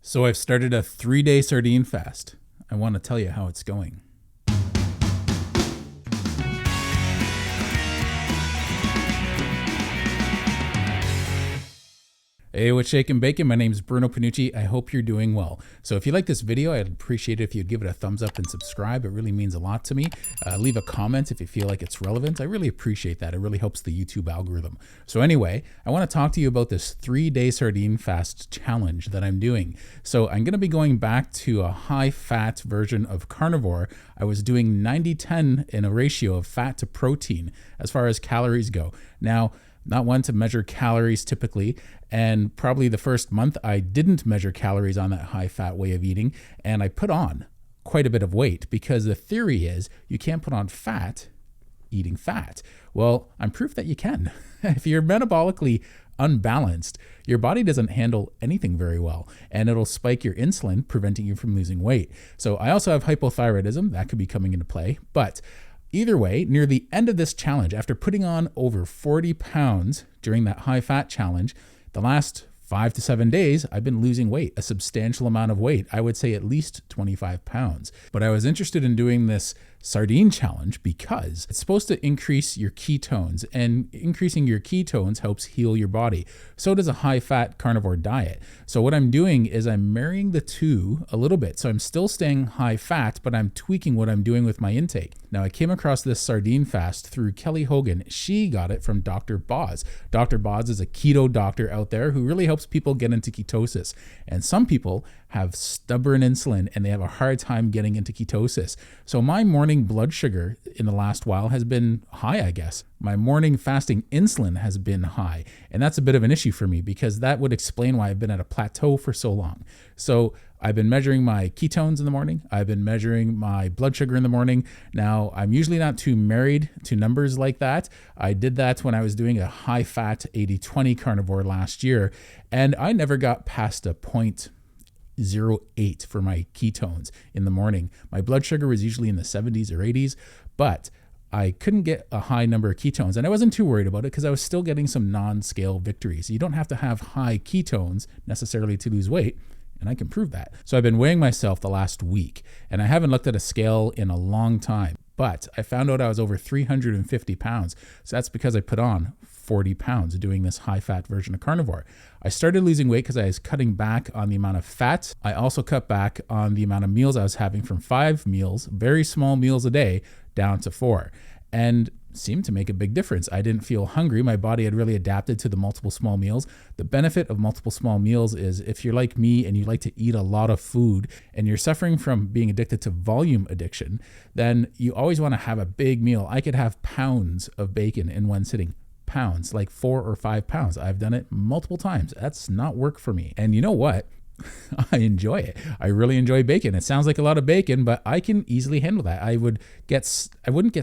So I've started a 3-day sardine fast. I want to tell you how it's going. Hey, what's shaking bacon? My name is Bruno Panucci. I hope you're doing well. So if you like this video, I'd appreciate it if you'd give it a thumbs up and subscribe. It really means a lot to me. Leave a comment if you feel like it's relevant. I really appreciate that. It really helps the YouTube algorithm. So anyway, I want to talk to you about this 3-day sardine fast challenge that I'm doing. So I'm going to be going back to a high-fat version of carnivore. I was doing 90-10 in a ratio of fat to protein as far as calories go. Now, not one to measure calories typically, and probably the first month I didn't measure calories on that high fat way of eating, and I put on quite a bit of weight because the theory is you can't put on fat eating fat. Well, I'm proof that you can. If you're metabolically unbalanced, your body doesn't handle anything very well, and it'll spike your insulin, preventing you from losing weight. So I also have hypothyroidism that could be coming into play, but either way, near the end of this challenge, after putting on over 40 pounds during that high fat challenge, the last 5 to 7 days, I've been losing weight, a substantial amount of weight. I would say at least 25 pounds. But I was interested in doing this sardine challenge because it's supposed to increase your ketones, and increasing your ketones helps heal your body. So does a high-fat carnivore diet. So what I'm doing is I'm marrying the two a little bit. So I'm still staying high-fat, but I'm tweaking what I'm doing with my intake. Now, I came across this sardine fast through Kelly Hogan. She got it from Dr. Boz. Dr. Boz is a keto doctor out there who really helps people get into ketosis. And some people have stubborn insulin and they have a hard time getting into ketosis. So my morning blood sugar in the last while has been high, I guess. My morning fasting insulin has been high. And that's a bit of an issue for me because that would explain why I've been at a plateau for so long. So I've been measuring my ketones in the morning. I've been measuring my blood sugar in the morning. Now, I'm usually not too married to numbers like that. I did that when I was doing a high-fat 80-20 carnivore last year, and I never got past a 0.08 for my ketones in the morning. My blood sugar was usually in the 70s or 80s, but I couldn't get a high number of ketones, and I wasn't too worried about it because I was still getting some non-scale victories. You don't have to have high ketones necessarily to lose weight, and I can prove that. So I've been weighing myself the last week, and I haven't looked at a scale in a long time, but I found out I was over 350 pounds. So that's because I put on 40 pounds doing this high-fat version of carnivore. I started losing weight because I was cutting back on the amount of fat. I also cut back on the amount of meals I was having from 5 meals, very small meals a day, down to 4. And seemed to make a big difference. I didn't feel hungry. My body had really adapted to the multiple small meals. The benefit of multiple small meals is if you're like me and you like to eat a lot of food and you're suffering from being addicted to volume addiction, then you always want to have a big meal. I could have pounds of bacon in one sitting. Pounds, like 4 or 5 pounds. I've done it multiple times. That's not work for me. And you know what? I enjoy it. I really enjoy bacon. It sounds like a lot of bacon, but I can easily handle that. I wouldn't get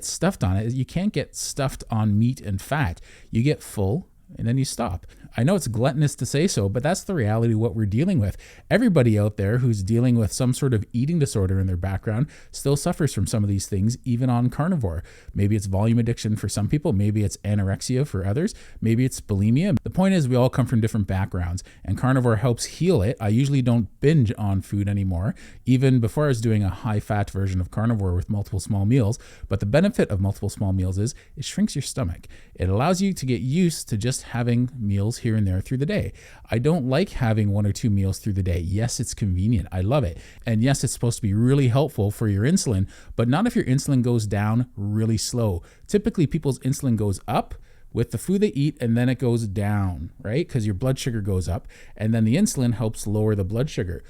stuffed on it. You can't get stuffed on meat and fat. You get full and then you stop. I know it's gluttonous to say so, but that's the reality of what we're dealing with. Everybody out there who's dealing with some sort of eating disorder in their background still suffers from some of these things, even on carnivore. Maybe it's volume addiction for some people. Maybe it's anorexia for others. Maybe it's bulimia. The point is we all come from different backgrounds, and carnivore helps heal it. I usually don't binge on food anymore, even before I was doing a high-fat version of carnivore with multiple small meals. But the benefit of multiple small meals is it shrinks your stomach. It allows you to get used to just having meals here and there through the day. I don't like having 1 or 2 meals through the day. Yes, it's convenient. I love it. And yes, it's supposed to be really helpful for your insulin, but not if your insulin goes down really slow. Typically, people's insulin goes up with the food they eat, and then it goes down, right? Because your blood sugar goes up, and then the insulin helps lower the blood sugar.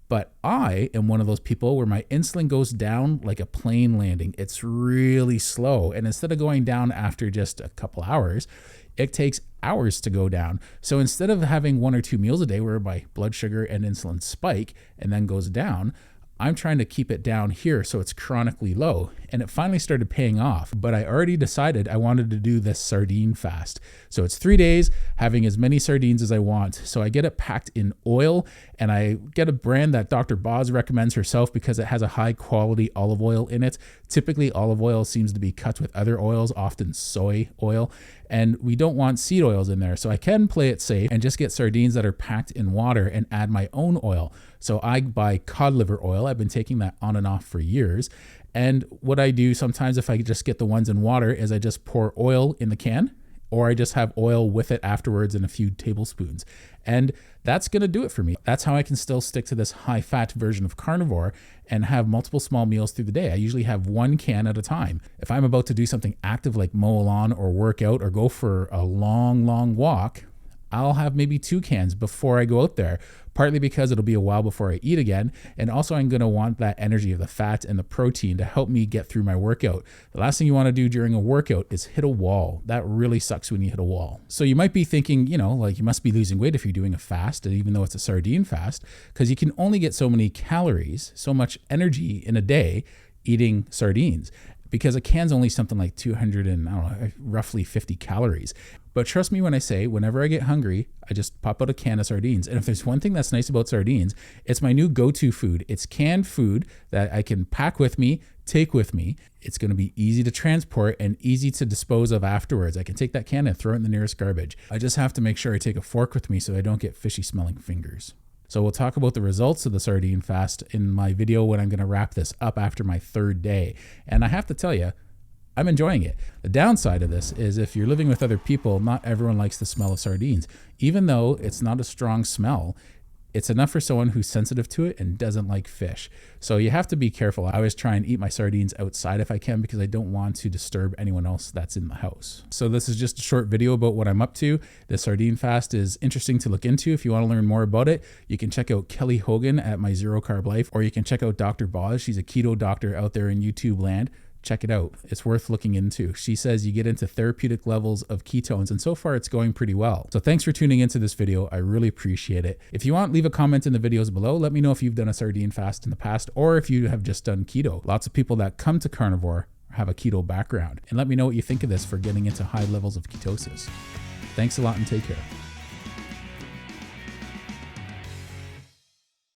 But I am one of those people where my insulin goes down like a plane landing. It's really slow. And instead of going down after just a couple hours, it takes hours to go down. So instead of having 1 or 2 meals a day where my blood sugar and insulin spike and then goes down, I'm trying to keep it down here so it's chronically low. And it finally started paying off, but I already decided I wanted to do this sardine fast. So it's 3 days, having as many sardines as I want. So I get it packed in oil, and I get a brand that Dr. Boz recommends herself because it has a high quality olive oil in it. Typically olive oil seems to be cut with other oils, often soy oil. and we don't want seed oils in there. So I can play it safe and just get sardines that are packed in water and add my own oil. So I buy cod liver oil. I've been taking that on and off for years. And what I do sometimes if I just get the ones in water is I just pour oil in the can, or I just have oil with it afterwards in a few tablespoons. And that's going to do it for me. That's how I can still stick to this high fat version of carnivore and have multiple small meals through the day. I usually have one can at a time. If I'm about to do something active like mow a lawn or work out or go for a long walk, I'll have maybe 2 cans before I go out there, partly because it'll be a while before I eat again. And also I'm going to want that energy of the fat and the protein to help me get through my workout. The last thing you want to do during a workout is hit a wall. That really sucks when you hit a wall. So you might be thinking, like you must be losing weight if you're doing a fast, even though it's a sardine fast, because you can only get so many calories, so much energy in a day eating sardines, because a can's only something like 200 and roughly 50 calories. But trust me when I say, whenever I get hungry, I just pop out a can of sardines. And if there's one thing that's nice about sardines, it's my new go-to food. It's canned food that I can pack with me, take with me. It's going to be easy to transport and easy to dispose of afterwards. I can take that can and throw it in the nearest garbage. I just have to make sure I take a fork with me so I don't get fishy smelling fingers. So we'll talk about the results of the sardine fast in my video when I'm going to wrap this up after my 3rd day. And I have to tell you, I'm enjoying it. The downside of this is if you're living with other people, not everyone likes the smell of sardines. Even though it's not a strong smell, it's enough for someone who's sensitive to it and doesn't like fish. So you have to be careful. I always try and eat my sardines outside if I can, because I don't want to disturb anyone else that's in the house. So this is just a short video about what I'm up to. The sardine fast is interesting to look into. If you want to learn more about it, you can check out Kelly Hogan at My Zero Carb Life, or you can check out Dr. Boz. She's a keto doctor out there in YouTube land. Check it out. It's worth looking into. She says you get into therapeutic levels of ketones, and so far it's going pretty well. So thanks for tuning into this video. I really appreciate it. If you want, leave a comment in the videos below. Let me know if you've done a sardine fast in the past, or if you have just done keto. Lots of people that come to carnivore have a keto background. And let me know what you think of this for getting into high levels of ketosis. Thanks a lot and take care.